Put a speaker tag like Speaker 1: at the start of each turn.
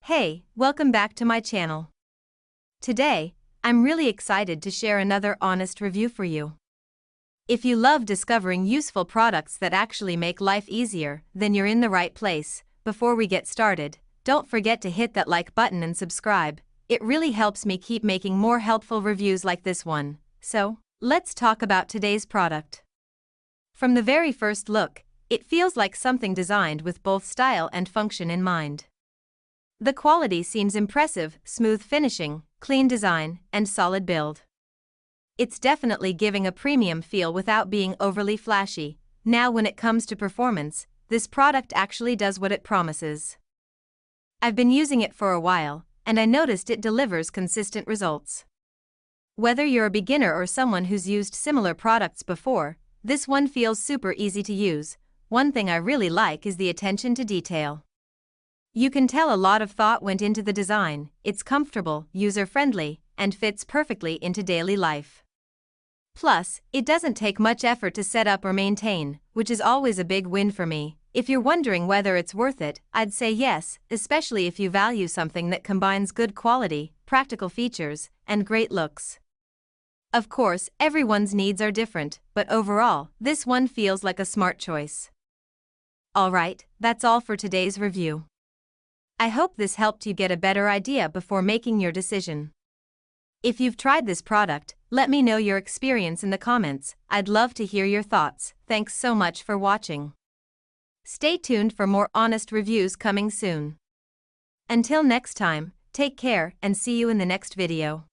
Speaker 1: Hey, welcome back to my channel. Today, I'm really excited to share another honest review for you. If you love discovering useful products that actually make life easier, then you're in the right place. Before we get started, don't forget to hit that like button and subscribe. It really helps me keep making more helpful reviews like this one. So, let's talk about today's product. From the very first look, it feels like something designed with both style and function in mind. The quality seems impressive: smooth finishing, clean design, and solid build. It's definitely giving a premium feel without being overly flashy. Now, when it comes to performance, this product actually does what it promises. I've been using it for a while, and I noticed it delivers consistent results. Whether you're a beginner or someone who's used similar products before, this one feels super easy to use. One thing I really like is the attention to detail. You can tell a lot of thought went into the design. It's comfortable, user-friendly, and fits perfectly into daily life. Plus, it doesn't take much effort to set up or maintain, which is always a big win for me. If you're wondering whether it's worth it, I'd say yes, especially if you value something that combines good quality, practical features, and great looks. Of course, everyone's needs are different, but overall, this one feels like a smart choice. Alright, that's all for today's review. I hope this helped you get a better idea before making your decision. If you've tried this product, let me know your experience in the comments. I'd love to hear your thoughts. Thanks so much for watching. Stay tuned for more honest reviews coming soon. Until next time, take care and see you in the next video.